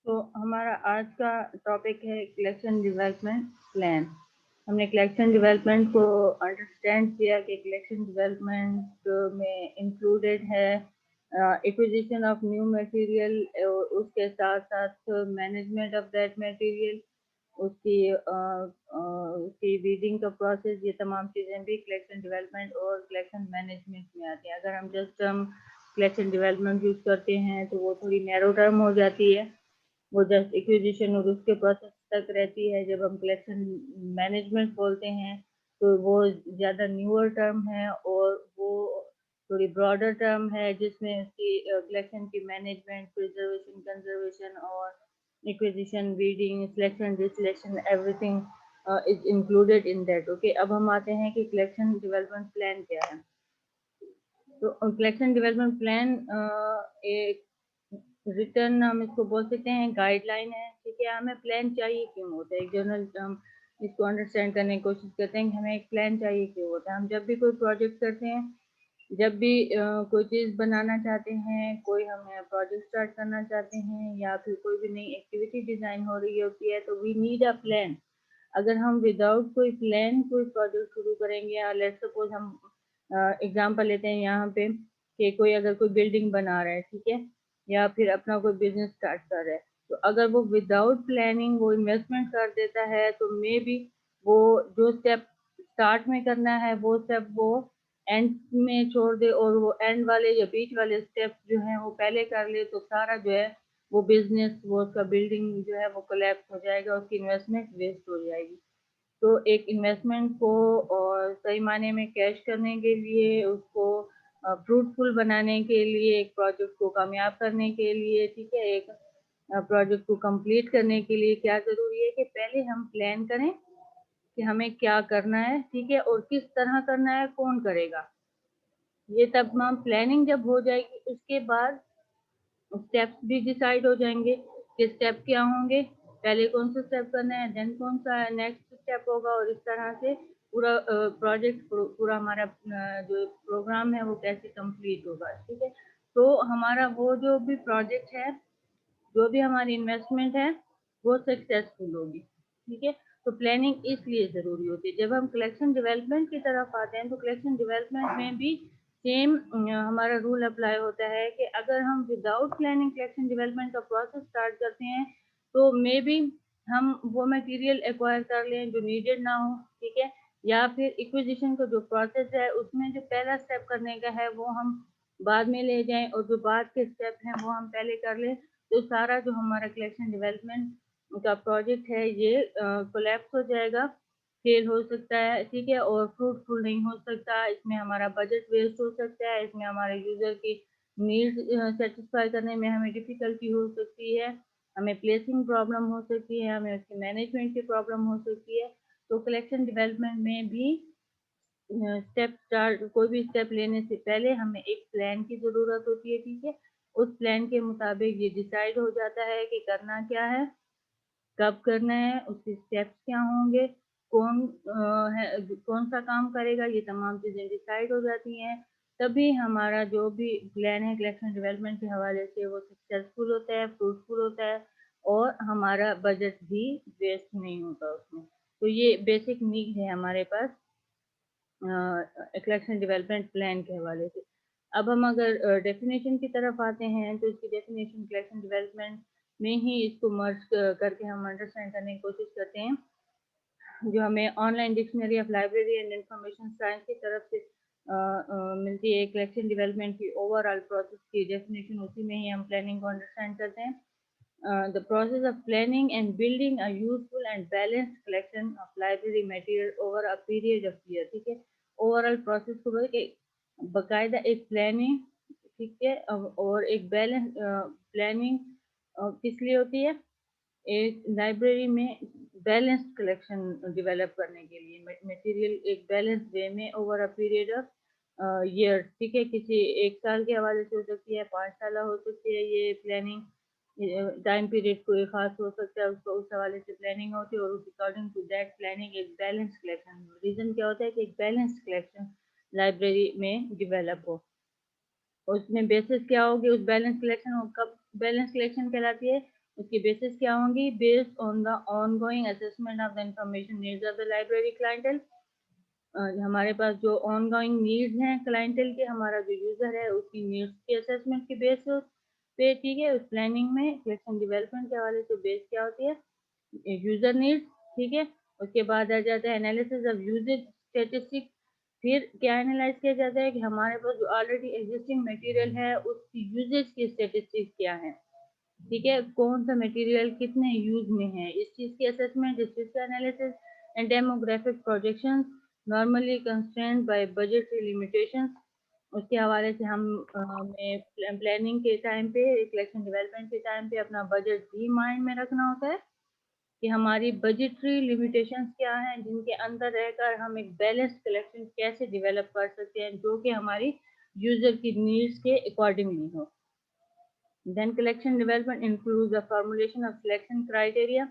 تو ہمارا آج کا ٹاپک ہے کلیکشن ڈیولپمنٹ پلان. ہم نے کلیکشن ڈیولپمنٹ کو انڈرسٹینڈ کیا کہ کلیکشن ڈیولپمنٹ میں انکلوڈیڈ ہے ایکوزیشن آف نیو مٹیریل، اس کے ساتھ ساتھ مینجمنٹ آف دیٹ مٹیریل، اس کی ویڈنگ کا پروسیس. یہ تمام چیزیں بھی کلیکشن ڈیولپمنٹ اور کلیکشن مینجمنٹ میں آتی ہیں. اگر ہم جسٹ کلیکشن ڈیولپمنٹ یوز کرتے ہیں تو وہ تھوڑی نیرو ٹرم ہو جاتی ہے، وہ جسٹ ایکوزیشن اور اس کے پروسیس تک رہتی ہے. جب ہم کلیکشن مینجمنٹ بولتے ہیں تو وہ زیادہ نیور ٹرم ہے اور وہ تھوڑی براڈر ٹرم ہے، جس میں اس کی کلیکشن کی مینجمنٹ، پریزرویشن، کنزرویشن اور acquisition, weeding, selection, deselection, everything is included in that. Okay, اب ہم آتے ہیں کہ کلیکشن ڈیولپمنٹ پلان کیا ہے. تو کلیکشن ڈیولپمنٹ پلان ایک ریٹرن، ہم اس کو بول سکتے ہیں گائیڈ لائن ہے. ٹھیک ہے، ہمیں پلان چاہیے کیوں ہوتا ہے؟ ایک جنرل ہم اس کو انڈرسٹینڈ کرنے کی کوشش کرتے ہیں کہ ہمیں ایک پلان چاہیے کیوں ہوتا ہے. ہم جب بھی کوئی پروجیکٹ کرتے ہیں، جب بھی کوئی چیز بنانا چاہتے ہیں، کوئی ہمیں پروجیکٹ اسٹارٹ کرنا چاہتے ہیں، یا پھر کوئی بھی نئی ایکٹیویٹی ڈیزائن ہو رہی ہوتی ہے، تو وی نیڈ اے پلان. اگر ہم وداؤٹ کوئی پلان کوئی پروجیکٹ شروع کریں گے، یا لیٹس سپوز ہم اگزامپل لیتے ہیں یہاں پہ کہ کوئی اگر کوئی بلڈنگ بنا رہا ہے، ٹھیک ہے، یا پھر اپنا کوئی بزنس اسٹارٹ کر رہا ہے، تو اگر وہ وداؤٹ پلاننگ وہ انویسٹمنٹ کر دیتا ہے، تو مے بی وہ جو اسٹیپ اسٹارٹ میں کرنا ہے وہ اسٹیپ وہ اینڈ میں چھوڑ دے، اور وہ اینڈ والے یا بیچ والے اسٹیپ جو ہیں وہ پہلے کر لے، تو سارا جو ہے وہ بزنس، وہ اس کا بلڈنگ جو ہے وہ کولیپس ہو جائے گا، اس کی انویسٹمنٹ ویسٹ ہو جائے گی. تو ایک انویسٹمنٹ کو اور صحیح معنی میں کیش کرنے کے لیے، اس کو فروٹفل بنانے کے لیے، ایک پروجیکٹ کو کامیاب کرنے کے لیے، ٹھیک ہے، ایک پروجیکٹ کو کمپلیٹ کرنے کے لیے کیا ضروری ہے کہ پہلے ہم پلان کریں کہ ہمیں کیا کرنا ہے، ٹھیک ہے، اور کس طرح کرنا ہے، کون کرے گا. یہ تمام پلاننگ جب ہو جائے گی، اس کے بعد اسٹیپس بھی ڈیسائیڈ ہو جائیں گے کہ اسٹیپ کیا ہوں گے، پہلے کون سا اسٹیپ کرنا ہے، دین کون سا نیکسٹ اسٹیپ ہوگا، اور اس طرح سے پورا پروجیکٹ، پورا ہمارا جو پروگرام ہے وہ کیسے کمپلیٹ ہوگا. ٹھیک ہے، تو ہمارا وہ جو بھی پروجیکٹ ہے، جو بھی ہماری انویسٹمنٹ ہے، وہ سکسیسفل ہوگی. ٹھیک ہے، تو پلاننگ اس لیے ضروری ہوتی ہے. جب ہم کلیکشن ڈیولپمنٹ کی طرف آتے ہیں تو کلیکشن ڈیولپمنٹ میں بھی سیم ہمارا رول اپلائی ہوتا ہے کہ اگر ہم وداؤٹ پلاننگ کلیکشن ڈیولپمنٹ کا پروسیس اسٹارٹ کرتے ہیں، تو مے بی ہم وہ مٹیریل ایکوائر کر لیں جو نیڈیڈ نہ ہو. ٹھیک ہے، یا پھر ایکوزیشن کا جو پروسیس ہے اس میں جو پہلا اسٹیپ کرنے کا ہے وہ ہم بعد میں لے جائیں، اور جو بعد کے اسٹیپ ہیں وہ ہم پہلے کر لیں. تو سارا جو ہمارا کلیکشن ڈیولپمنٹ کا پروجیکٹ ہے یہ کولیپس ہو جائے گا، فیل ہو سکتا ہے. ٹھیک ہے، اور فروٹفل نہیں ہو سکتا. اس میں ہمارا بجٹ ویسٹ ہو سکتا ہے، اس میں ہمارے یوزر کی نیڈ سیٹسفائی کرنے میں ہمیں ڈیفیکلٹی ہو سکتی ہے، ہمیں پلیسنگ پرابلم ہو سکتی ہے، ہمیں اس کی مینجمنٹ کی پرابلم ہو سکتی ہے. تو کلیکشن ڈیولپمنٹ میں بھی کوئی بھی اسٹیپ لینے سے پہلے ہمیں ایک پلان کی ضرورت ہوتی ہے. ٹھیک ہے، اس پلان کے مطابق یہ ڈیسائیڈ ہو جاتا ہے کہ کرنا کیا ہے، کب کرنا ہے، اس کے اسٹیپس کیا ہوں گے، کون سا کام کرے گا، یہ تمام چیزیں ڈیسائیڈ ہو جاتی ہیں. تبھی ہمارا جو بھی پلان ہے کلیکشن ڈیولپمنٹ کے حوالے سے وہ سکسیزفل ہوتا ہے، فروٹفل ہوتا ہے، اور ہمارا بجٹ بھی ویسٹ نہیں ہوتا اس میں. تو یہ بیسک نیڈ ہے ہمارے پاس کلیکشن ڈیولپمنٹ پلان کے حوالے سے. اب ہم اگر ڈیفینیشن کی طرف آتے ہیں تو اس کی ڈیفینیشن کلیکشن ڈیولپمنٹ میں ہی اس کو مرج کر کے ہم انڈرسٹینڈ کرنے کی کوشش کرتے ہیں، جو ہمیں on line dictionary of library and information science کی طرف سے ملتی ہے. کلیکشن ڈیولپمنٹ کی اوور آل پروسیس کی ڈیفینیشن اسی میں ہی ہم پلاننگ کو انڈرسٹینڈ کرتے ہیں. The process of planning and building a useful and balanced collection of library material over a period of year. ٹھیک ہے، اوور آل پروسیس کو کہ باقاعدہ ایک پلاننگ، ٹھیک ہے، اور ایک بیلنس. پلاننگ کس لیے ہوتی ہے؟ ایک لائبریری میں بیلنس کلیکشن ڈیولپ کرنے کے لیے، مٹیریل ایک بیلنس وے میں over a period of year. ٹھیک ہے، کسی ایک سال کے حوالے سے ہو سکتی ہے، 5 سالہ ہو سکتی ہے. یہ پلاننگ ٹائم پیریڈ کوئی خاص ہو سکتا ہے، اس کو اس حوالے سے پلاننگ ہوتی ہے، اور اکارڈنگ ٹو دیٹ پلاننگ ایک بیلنس کلیکشن. ریزن کیا ہوتا ہے کہ ایک بیلنس کلیکشن لائبریری میں ڈیولپ ہو. اس میں بیسس کیا ہوگی اس بیلنس کلیکشن، اور کب بیلنس کلیکشن کہلاتی ہے؟ اس کی بیسس کیا ہوں گی؟ Based on the on going assessment of the information needs of the library clientele. ہمارے پاس جو آن گوئنگ نیڈز ہیں کلائنٹل کے، ہمارا جو یوزر ہے اس کی نیڈز کے اسسمنٹ کی بیس پہ، ٹھیک ہے. اس پلاننگ میں کلیکشن ڈیولپمنٹ کے حوالے سے بیس کیا ہوتی ہے؟ یوزر نیڈز، ٹھیک ہے. اس کے بعد آ جاتا ہے انالیسس آف یوزیج اسٹیٹسٹک. پھر کیا انالائز کیا جاتا ہے کہ ہمارے پاس جو آلریڈی ایگزسٹنگ میٹیریل ہے اس کی یوزیج کی اسٹیٹسٹک کیا ہے، ٹھیک ہے. کون سا میٹیریل کتنے یوز میں ہے، اس چیز کی اسسمنٹ، اس چیز کا analysis. And demographic projection normally constrained by budgetary limitations. اس کے حوالے سے ہم پلاننگ کے ٹائم پہ، کلیکشن ڈیولپمنٹ کے ٹائم پہ اپنا بجٹ بھی مائنڈ میں رکھنا ہوتا ہے کہ ہماری بجٹری لیمیٹیشنز کیا ہیں جن کے اندر رہ کر ہم ایک بیلنس کلیکشن کیسے ڈیولپ کر سکتے ہیں جو کہ ہماری یوزر کی نیڈس کے accordingly who. Then collection development includes the formulation of selection criteria.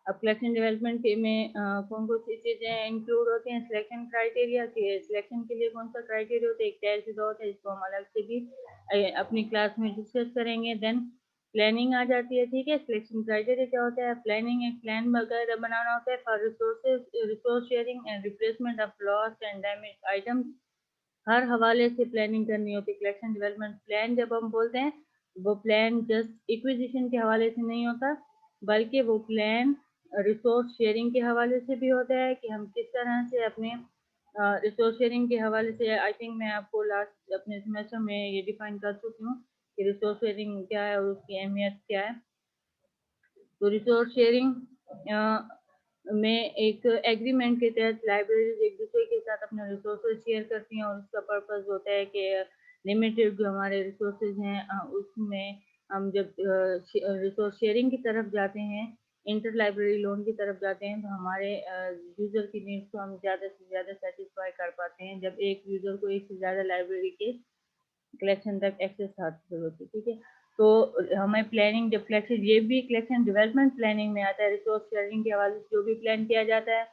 اب کلیکشن ڈیولپمنٹ میں کون کون سی چیزیں انکلوڈ ہوتی ہیں سلیکشن کرائٹیریا کے. سلیکشن کے لیے کون سا کرائٹیریا ہوتا ہے؟ ایک ٹیسٹ ہوتا ہے جس کو ہم الگ سے بھی اپنی کلاس میں ڈسکس کریں گے. دین پلاننگ آ جاتی ہے، ٹھیک ہے. سلیکشن کرائٹیریا کیا ہوتا ہے؟ پلاننگ ایک پلان وغیرہ بنانا ہوتا ہے for resource sharing and replacement of loss and damage items. ہر حوالے سے پلاننگ کرنی ہوتی ہے. کلیکشن ڈیولپمنٹ پلان جب ہم بولتے ہیں وہ پلان جسٹ ایکویزیشن کے حوالے سے نہیں ہوتا، بلکہ وہ پلان ریسورس شیئرنگ کے حوالے سے بھی ہوتا ہے کہ ہم کس طرح سے اپنے ریسورس شیئرنگ کے حوالے سے. آئی تھنک میں آپ کو لاسٹ اپنے سیمیسٹر میں یہ ڈیفائن کر چکی ہوں کہ ریسورس شیئرنگ کیا ہے اور اس کی اہمیت کیا ہے. تو ریسورس شیئرنگ میں ایک ایگریمنٹ کے تحت لائبریریز ایک دوسرے کے ساتھ اپنے ریسورسز شیئر کرتی ہیں اور اس کا پرپز ہوتا ہے کہ لمیٹڈ جو ہمارے ریسورسز ہیں اس میں ہم جب ریسورس شیئرنگ کی طرف جاتے ہیں، انٹر لائبریری لون کی طرف جاتے ہیں، تو ہمارے یوزر کی نیڈس کو ہم زیادہ سے زیادہ سیٹسفائی کر پاتے ہیں جب ایک یوزر کو ایک سے زیادہ لائبریری کے کلیکشن تک ایکسیس حاصل ہوتی ہے، ٹھیک ہے. تو ہمیں پلاننگ جب کلیکشن، یہ بھی کلیکشن ڈیولپمنٹ پلاننگ میں آتا ہے. ریسورس شیئرنگ کے حوالے سے جو بھی پلان کیا جاتا ہے،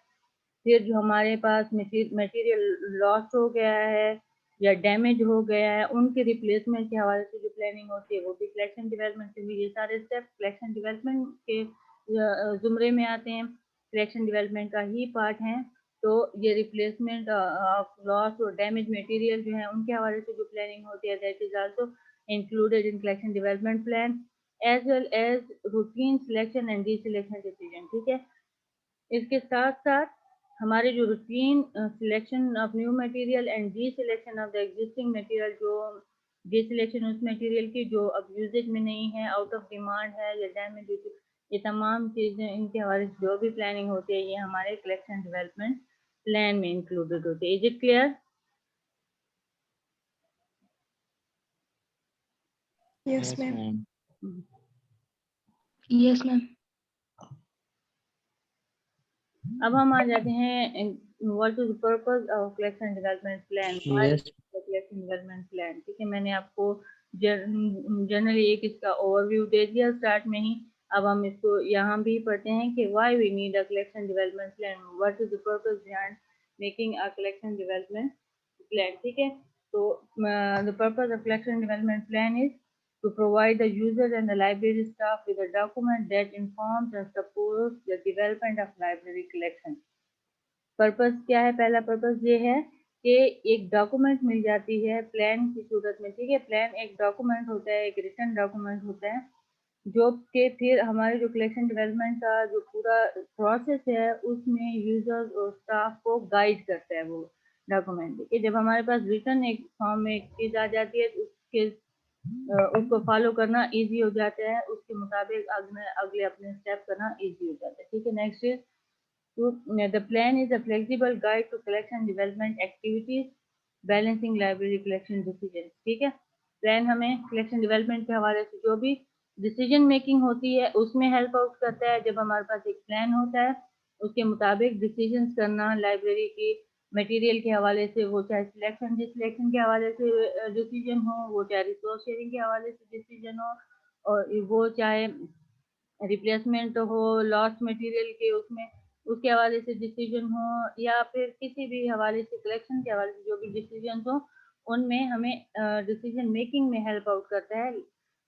پھر جو ہمارے پاس میٹیریل لاس ہو گیا ہے یا ڈیمیج ہو گیا ہے ان کے ریپلیسمنٹ کے حوالے سے جو پلاننگ ہوتی ہے وہ بھی کلیکشن ڈیولپمنٹ سے بھی. یہ سارے اسٹیپ کلیکشن ڈیولپمنٹ کے زمرے میں آتے ہیں، کلیکشن ڈیولپمنٹ کا ہی پارٹ ہیں. تو یہ ریپلیسمنٹ آف لاس اور ڈیمیج میٹیریل جو ہیں ان کے حوالے سے جو پلاننگ ہوتی ہے that is also included in collection development plan as well as routine selection and deselection decision, ٹھیک ہے. اس کے ساتھ ساتھ ہمارے جو routine selection of new material and deselection of the existing material, جو ڈی سلیکشن اس مٹیریل کی جو اب یوزیج میں نہیں ہے، آؤٹ آف ڈیمانڈ ہے یا ڈیمیج، یہ تمام چیزیں ان کے حوالے سے جو بھی پلاننگ ہوتی ہے یہ ہمارے کلیکشن ڈیولپمنٹ پلان میں انکلوڈیڈ ہوتی ہے. Is it clear? Yes ma'am. Yes ma'am. اب ہم آ جاتے ہیں what is purpose of collection development plan. Collection development plan, ٹھیک ہے. میں نے آپ کو جنرلی ایک اس کا اوور ویو دے دیا اسٹارٹ میں ہی. اب ہم اس کو یہاں بھی پڑھتے ہیں کہ why we need a collection development plan, what is the purpose behind making a collection development plan, ٹھیک ہے. تو the purpose of collection development plan is to provide the users and the library staff with a document that informs and supports the development of library collection. Purpose کیا ہے؟ پہلا purpose یہ ہے کہ ایک ڈاکومنٹ مل جاتی ہے پلان کی صورت میں، ٹھیک ہے. پلان ایک ڈاکومنٹ ہوتا ہے، ایک ریٹن ڈاکومنٹ ہوتا ہے جو کہ پھر ہمارے جو کلیکشن ڈیولپمنٹ کا جو پورا پروسیس ہے اس میں یوزرز اور اسٹاف کو گائیڈ کرتا ہے وہ ڈاکومنٹ. کہ جب ہمارے پاس ریٹن ایک فارم میں ایک چیز آ جاتی ہے تو اس کو فالو کرنا ایزی ہو جاتا ہے، اس کے مطابق اگلے اپنے اسٹیپ کرنا ایزی ہو جاتا ہے، ٹھیک ہے. Next is the plan is a flexible guide to collection development activities balancing library collection decisions، ٹھیک ہے. پلان ہمیں کلیکشن ڈیولپمنٹ کے حوالے سے جو بھی ڈیسیجن میکنگ ہوتی ہے اس میں ہیلپ آؤٹ کرتا ہے. جب ہمارے پاس ایک پلان ہوتا ہے اس کے مطابق ڈیسیجنس کرنا لائبریری کی مٹیریل کے حوالے سے، وہ چاہے سلیکشن ڈی سلیکشن کے حوالے سے ڈیسیجن ہو، وہ چاہے ریسورس شیئرنگ کے حوالے سے ڈیسیجن ہو، اور وہ چاہے ریپلیسمنٹ ہو لاس مٹیریل کے اس کے حوالے سے ڈیسیجن ہو، یا پھر کسی بھی حوالے سے کلیکشن کے حوالے سے جو بھی ڈیسیجنس ہوں ان میں ہمیں ڈیسیجن میکنگ میں ہیلپ آؤٹ کرتا ہے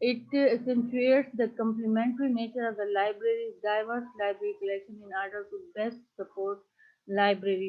it accentuates the complementary nature of the library's diverse library collection in order to best support library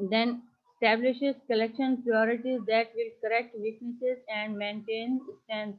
Then establishes collection priorities that will correct weaknesses and maintain strengths,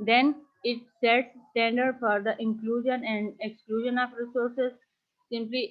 Then it sets standard for the inclusion and exclusion of resources. Simply